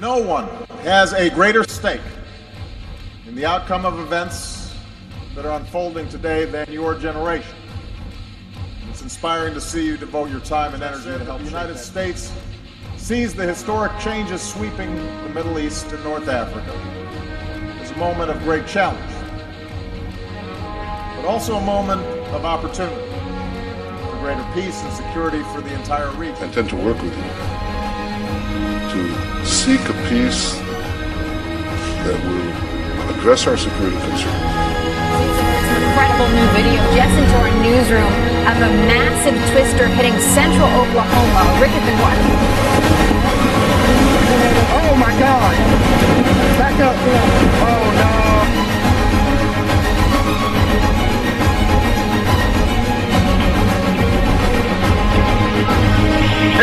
No one has a greater stake in the outcome of events that are unfolding today than your generation. It's inspiring to see you devote your time and energy to help the United States seize the historic changes sweeping the Middle East and North Africa. It's a moment of great challenge, but also a moment of opportunity for greater peace and security for the entire region. I intend to work with you to seek a peace that will address our security concerns. Incredible new video just into our newsroom of a massive twister hitting central Oklahoma. Rick has been watching. Oh my God! Back up! Oh no!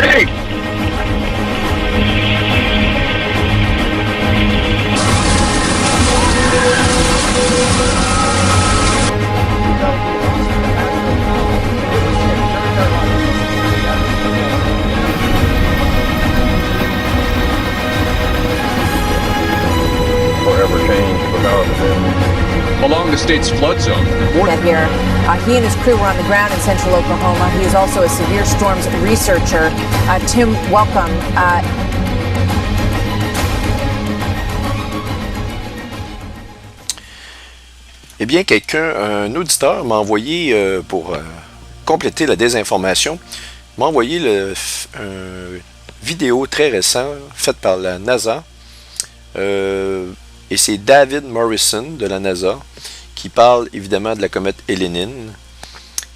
Hey! Forever change along the state's flood zone. Here, he and his crew were on the ground in central Oklahoma. He is also a severe storms researcher. Tim, welcome. Eh bien, un auditeur m'a envoyé, pour compléter la désinformation, m'a envoyé une vidéo très récente faite par la NASA. Et c'est David Morrison de la NASA qui parle évidemment de la comète Helene.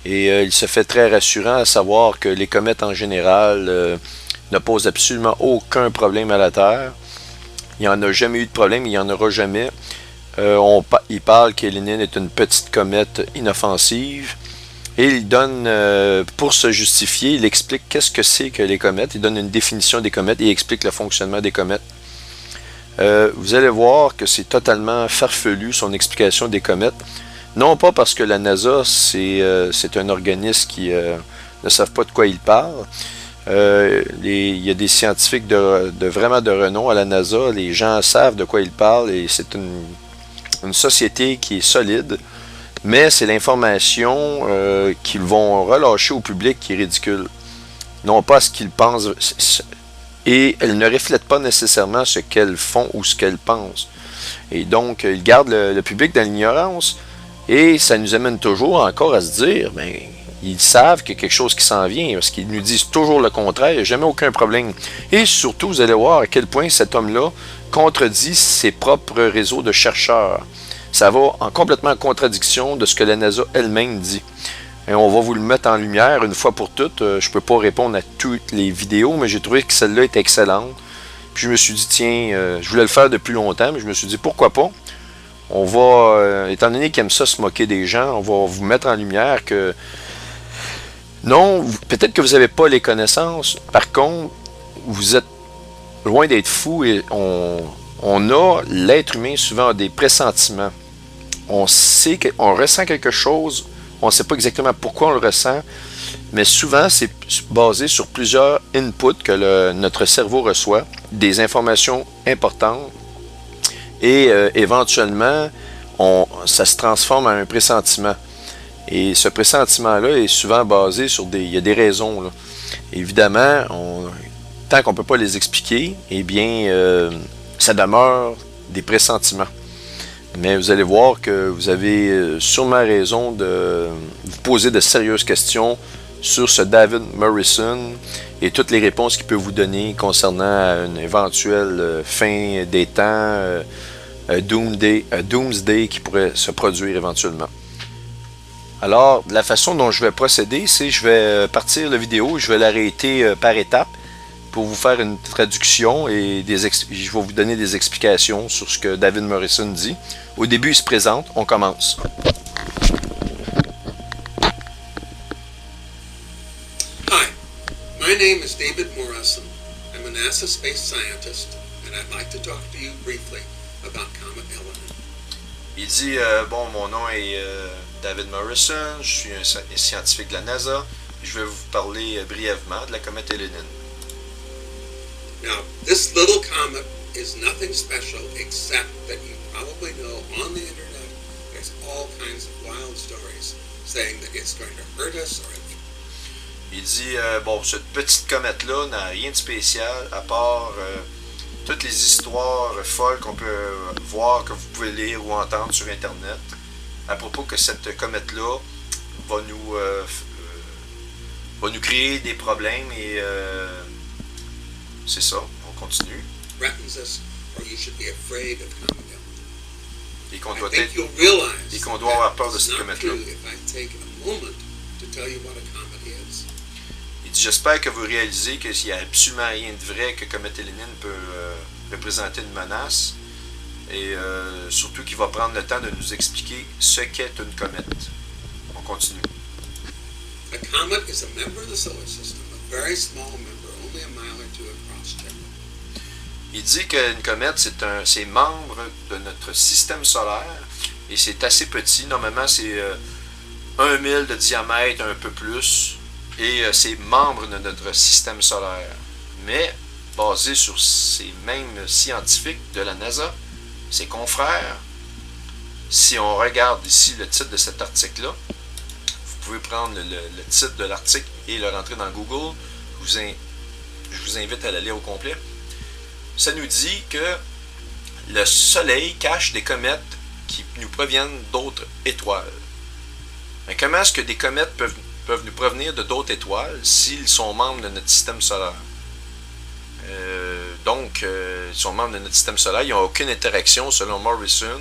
Et il se fait très rassurant à savoir que les comètes en général ne posent absolument aucun problème à la Terre. Il n'y en a jamais eu de problème, il n'y en aura jamais. Il parle qu'Helene est une petite comète inoffensive. Et il donne, pour se justifier, il explique qu'est-ce que c'est que les comètes. Il donne une définition des comètes et il explique le fonctionnement des comètes. Vous allez voir que c'est totalement farfelu son explication des comètes. Non pas parce que la NASA c'est un organisme qui ne savent pas de quoi il parle. Il y a des scientifiques vraiment de renom à la NASA. Les gens savent de quoi ils parlent et c'est une société qui est solide. Mais c'est l'information qu'ils vont relâcher au public qui est ridicule. Non pas ce qu'ils pensent. Et elles ne reflètent pas nécessairement ce qu'elles font ou ce qu'elles pensent. Et donc, ils gardent le public dans l'ignorance. Et ça nous amène toujours encore à se dire, ben, ils savent qu'il y a quelque chose qui s'en vient, parce qu'ils nous disent toujours le contraire, il n'y a jamais aucun problème. Et surtout, vous allez voir à quel point cet homme-là contredit ses propres réseaux de chercheurs. Ça va complètement en contradiction de ce que la NASA elle-même dit. Et on va vous le mettre en lumière une fois pour toutes. Je ne peux pas répondre à toutes les vidéos, mais j'ai trouvé que celle-là était excellente. Puis je me suis dit, tiens, je voulais le faire depuis longtemps, mais je me suis dit, pourquoi pas? On va, étant donné qu'ils aiment ça se moquer des gens, on va vous mettre en lumière que non, peut-être que vous n'avez pas les connaissances. Par contre, vous êtes loin d'être fou et l'être humain souvent a des pressentiments. On sait qu'on ressent quelque chose. On ne sait pas exactement pourquoi on le ressent, mais souvent c'est basé sur plusieurs inputs que notre cerveau reçoit, des informations importantes, et éventuellement, ça se transforme en un pressentiment. Et ce pressentiment-là est souvent basé sur il y a des raisons, là. Évidemment, tant qu'on ne peut pas les expliquer, eh bien, ça demeure des pressentiments. Mais vous allez voir que vous avez sûrement raison de vous poser de sérieuses questions sur ce David Morrison et toutes les réponses qu'il peut vous donner concernant une éventuelle fin des temps, doomsday qui pourrait se produire éventuellement. Alors, la façon dont je vais procéder, c'est je vais partir la vidéo, je vais l'arrêter par étapes pour vous faire une traduction et je vais vous donner des explications sur ce que David Morrison dit. Au début, il se présente. On commence. Hi, my name is David Morrison. I'm a NASA space scientist, and I'd like to talk to you briefly about Comet Helene. Il dit, bon, mon nom est David Morrison, je suis un scientifique de la NASA. Je vais vous parler brièvement de la comète Helene. Now, this little comet is nothing special except that you probably know on the internet there's all kinds of wild stories saying that it's going to hurt us or il dit, bon, cette petite comète-là n'a rien de spécial à part toutes les histoires folles qu'on peut voir, que vous pouvez lire ou entendre sur Internet, à propos que cette comète-là va nous créer des problèmes et c'est ça, on continue. Et qu'on doit avoir peur de cette comète-là. Il dit, j'espère que vous réalisez qu'il n'y a absolument rien de vrai que Comète Elenin peut représenter une menace et surtout qu'il va prendre le temps de nous expliquer ce qu'est une comète. On continue. A comet is a member of the solar system, a very small member, only a mile or two across generally. Il dit qu'une comète, c'est membre de notre système solaire et c'est assez petit. Normalement, c'est 1 mille de diamètre, un peu plus, et c'est membre de notre système solaire. Mais, basé sur ces mêmes scientifiques de la NASA, ses confrères, si on regarde ici le titre de cet article-là, vous pouvez prendre le titre de l'article et le rentrer dans Google. Je vous invite à le lire au complet. Ça nous dit que le Soleil cache des comètes qui nous proviennent d'autres étoiles. Mais comment est-ce que des comètes peuvent nous provenir de d'autres étoiles s'ils sont membres de notre système solaire? Ils sont membres de notre système solaire. Ils n'ont aucune interaction, selon Morrison,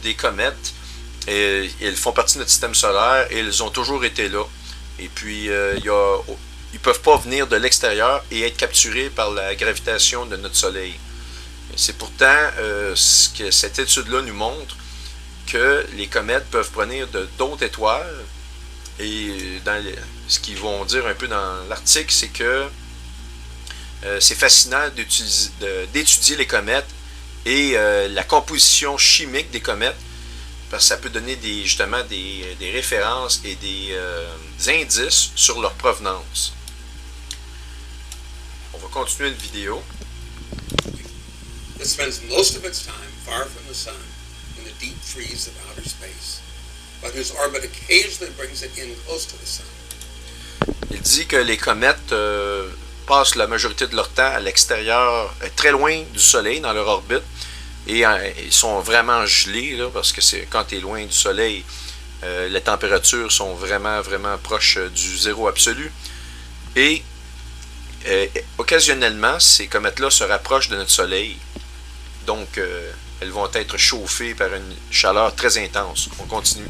des comètes. Et elles font partie de notre système solaire et elles ont toujours été là. Et puis, ils ne peuvent pas venir de l'extérieur et être capturés par la gravitation de notre Soleil. C'est pourtant ce que cette étude-là nous montre, que les comètes peuvent provenir de d'autres étoiles. Et ce qu'ils vont dire un peu dans l'article, c'est que c'est fascinant d'étudier les comètes et la composition chimique des comètes, parce que ça peut donner justement des références et des indices sur leur provenance. On va continuer la vidéo. It spends most of its time far from the sun in the deep freeze of outer space, but whose orbit occasionally brings it in close to the sun. Il dit que les comètes passent la majorité de leur temps à l'extérieur, très loin du Soleil, dans leur orbite, et ils sont vraiment gelés, là, parce que quand tu es loin du Soleil, les températures sont vraiment, vraiment proches du zéro absolu. Et occasionnellement, ces comètes-là se rapprochent de notre Soleil. Donc, elles vont être chauffées par une chaleur très intense. On continue.